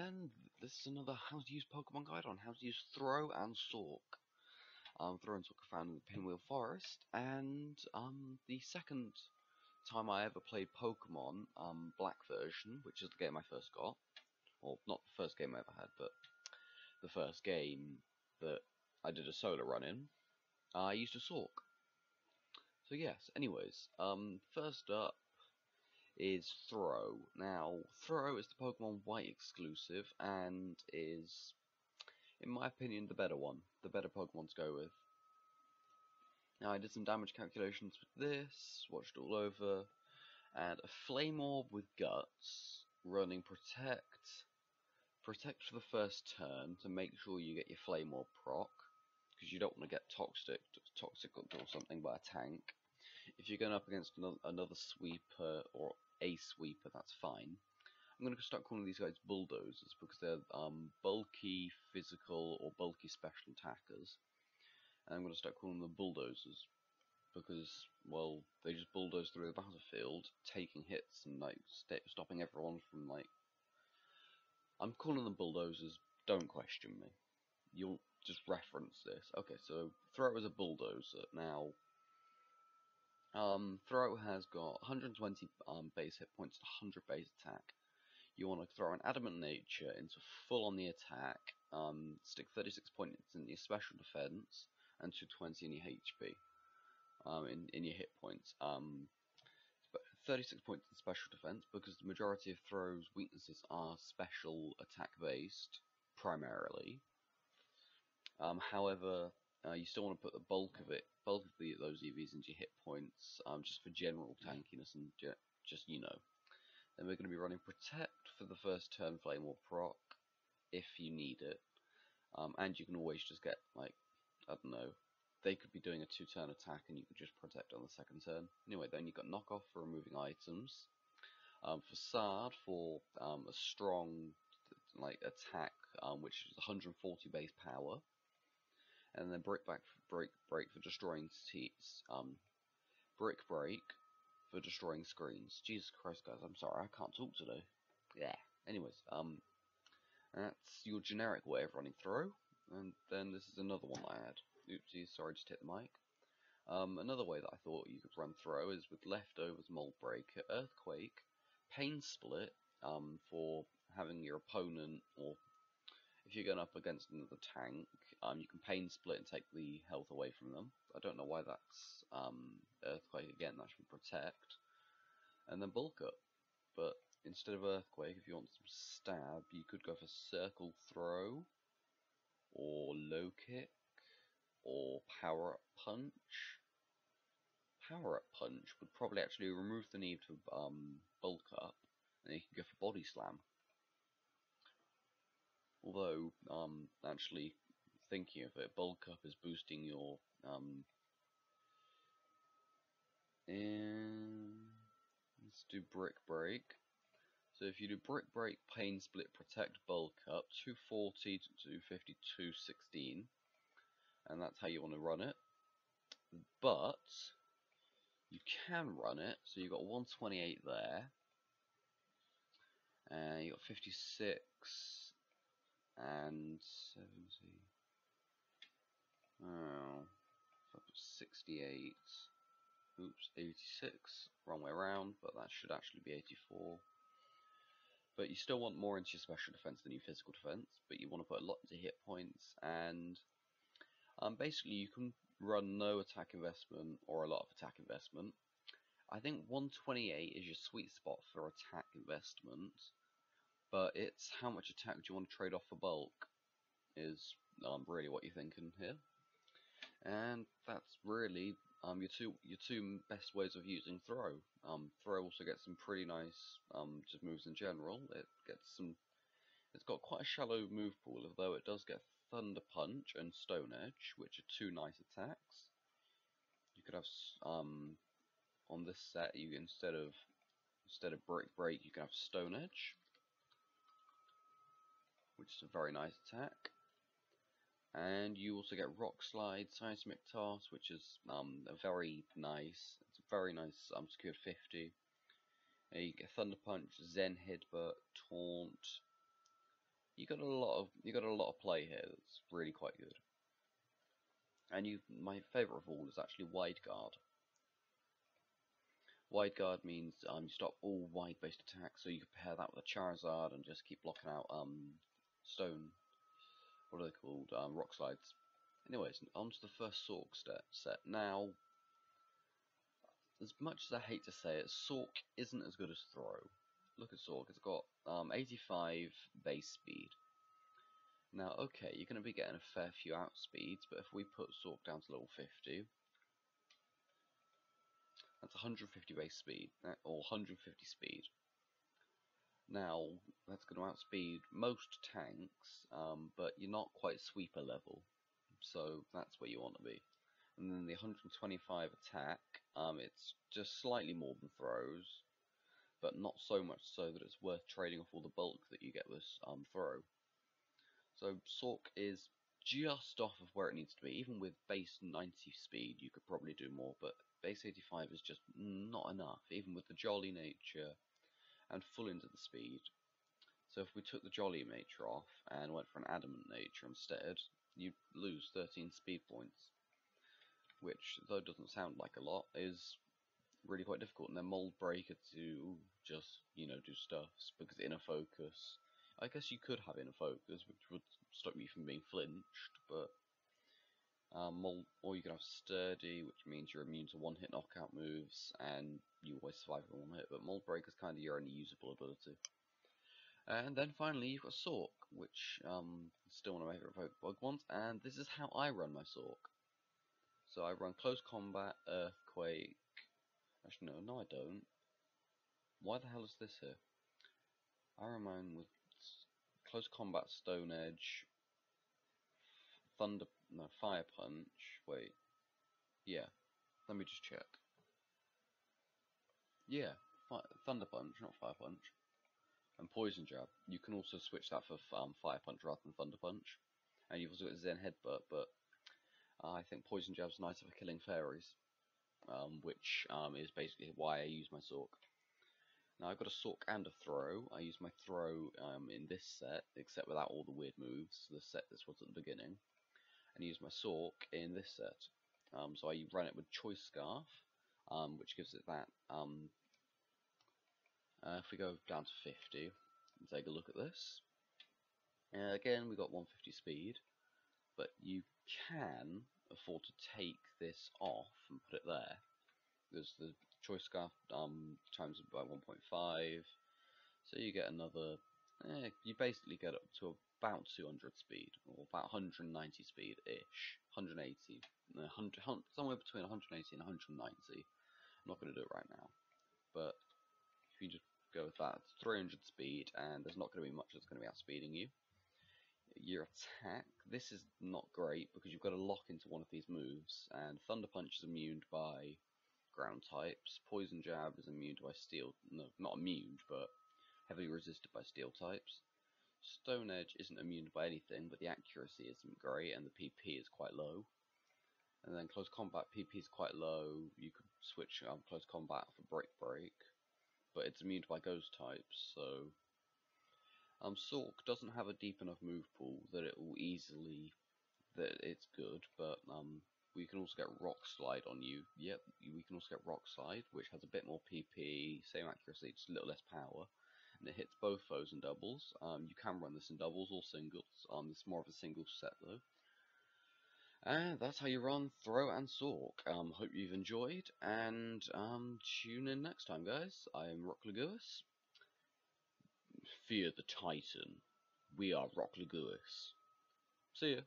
and this is another how to use Pokemon guide on how to use Throh and Sawk. Throh and Sawk are found in the Pinwheel Forest, and the second time I ever played Pokemon, Black version, which is the game I first got, or not the first game I ever had, but the first game that I did a solo run in, I used a Sawk. So yes, anyways, first up is Throh. Now, Throh is the Pokemon White exclusive and is, in my opinion, the better one. The better Pokemon to go with. Now, I did some damage calculations with this, watched it all over, and a Flame Orb with Guts, running Protect for the first turn to make sure you get your Flame Orb proc, because you don't want to get toxic or something by a tank. If you're going up against another sweeper or a sweeper, that's fine. I'm going to start calling these guys bulldozers because they're bulky physical or bulky special attackers. And I'm going to start calling them bulldozers because, well, they just bulldoze through the battlefield, taking hits and like stopping everyone from like. I'm calling them bulldozers. Don't question me. You'll just reference this. Okay, so Throw is a bulldozer now. Throw has got 120 base hit points to 100 base attack. You want to throw an Adamant Nature into full on the attack, stick 36 points in your special defense, and 220 in your HP, in your hit points. 36 points in special defense because the majority of Throw's weaknesses are special attack based, primarily. However, you still want to put the bulk of those EVs into your hit points, just for general tankiness and just, you know. Then we're going to be running Protect for the first turn Flame or proc, if you need it. And you can always just get, like, I don't know, they could be doing a 2-turn attack and you could just Protect on the second turn. Anyway, then you've got Knockoff for removing items. Facade for a strong, like, attack, which is 140 base power. And then Brick Break for destroying Brick Break for destroying screens. Jesus Christ, guys, I'm sorry, I can't talk today. Yeah. Anyways, that's your generic way of running Through. And then this is another one I had. Oopsies, sorry, just hit the mic. Another way that I thought you could run Through is with Leftovers, Mold Breaker, Earthquake, Pain Split, for having your opponent, or if you're going up against another tank, you can Pain Split and take the health away from them. I don't know why that's Earthquake again, that should be Protect. And then Bulk Up. But instead of Earthquake, if you want some stab, you could go for Circle Throw, or Low Kick, or Power Up Punch. Power Up Punch would probably actually remove the need to Bulk Up, and you can go for Body Slam. Although, actually, thinking of it, Bulk Up is boosting your, and let's do Brick Break. So if you do Brick Break, Pain Split, Protect, Bulk Up, 240 to 250, 216, and that's how you want to run it. But you can run it, so you've got 128 there, and you got 56. And 70. Oh, 68. Oops, 86. Wrong way around, but that should actually be 84. But you still want more into your special defense than your physical defense, but you want to put a lot into hit points, and basically you can run no attack investment or a lot of attack investment. I think 128 is your sweet spot for attack investment. But it's how much attack do you want to trade off for bulk is really what you're thinking here, and that's really your two best ways of using Throw. Throw also gets some pretty nice just moves in general. It's got quite a shallow move pool, although it does get Thunder Punch and Stone Edge, which are two nice attacks. You could have on this set instead of Brick Break, you can have Stone Edge, which is a very nice attack. And you also get Rock Slide, Seismic Toss, which is a very nice secured 50. You get Thunder Punch, Zen Headbutt, Taunt, you got a lot of play here that's really quite good. And my favourite of all is actually wide guard. Wide guard means you stop all wide based attacks, so you can pair that with a Charizard and just keep blocking out stone. What are they called? Rock slides. Anyways, on to the first Sawk set. Now, as much as I hate to say it, Sawk isn't as good as Throh. Look at Sawk, it's got 85 base speed. Now, okay, you're going to be getting a fair few outspeeds, but if we put Sawk down to level 50, that's 150 base speed, or 150 speed. Now, that's going to outspeed most tanks, but you're not quite sweeper level, so that's where you want to be. And then the 125 attack, it's just slightly more than Throh's, but not so much so that it's worth trading off all the bulk that you get with Throh. So Sawk is just off of where it needs to be. Even with base 90 speed, you could probably do more, but base 85 is just not enough, even with the Jolly nature and full into the speed. So if we took the Jolly nature off and went for an Adamant nature instead, you'd lose 13 speed points, which, though doesn't sound like a lot, is really quite difficult. And then Mold Breaker to just, do stuff, because Inner Focus, I guess you could have Inner Focus, which would stop you from being flinched, but or you could have Sturdy, which means you're immune to one-hit knockout moves, and you always survive with one hit, but Mold Breaker is kind of your only usable ability. And then finally you've got Sawk, which is still one of my favourite Pokemon, and this is how I run my Sawk. So I run Close Combat, Earthquake. Actually, no, I don't. Why the hell is this here? I run mine with Close Combat, Stone Edge, Fire Punch. Wait, yeah. Let me just check. Yeah, Thunder Punch, not Fire Punch. And Poison Jab. You can also switch that for Fire Punch rather than Thunder Punch. And you've also got Zen Headbutt, but I think Poison Jab's nicer for killing fairies, which is basically why I use my Sawk. Now I've got a Sawk and a Throh. I use my Throh in this set, except without all the weird moves, the set this was at the beginning. And I use my Sawk in this set. So I run it with Choice Scarf, which gives it that. If we go down to 50 and take a look at this, again we got 150 speed, but you can afford to take this off and put it there, because the Choice Scarf times it by 1.5, so you get another, you basically get up to about 200 speed, or about 190 speed-ish, 180, somewhere between 180 and 190. I'm not going to do it right now, but if you just go with that, it's 300 speed, and there's not going to be much that's going to be outspeeding you. Your attack, this is not great because you've got to lock into one of these moves, and Thunder Punch is immune by ground types, Poison Jab is immune by steel, no, not immune, but heavily resisted by steel types. Stone Edge isn't immune by anything, but the accuracy isn't great, and the PP is quite low. And then Close Combat PP is quite low, you could switch Close Combat for Break, but it's immune by ghost types, so Sawk doesn't have a deep enough move pool that it's good, but we can also get Rock Slide on you. Yep, we can also get Rock Slide, which has a bit more PP, same accuracy, just a little less power, and it hits both foes and doubles. You can run this in doubles or singles. It's more of a single set though. And that's how you run Throh and Sawk. Hope you've enjoyed, and tune in next time, guys. I'm Rock Laguis. Fear the Titan. We are Rock Laguis. See ya.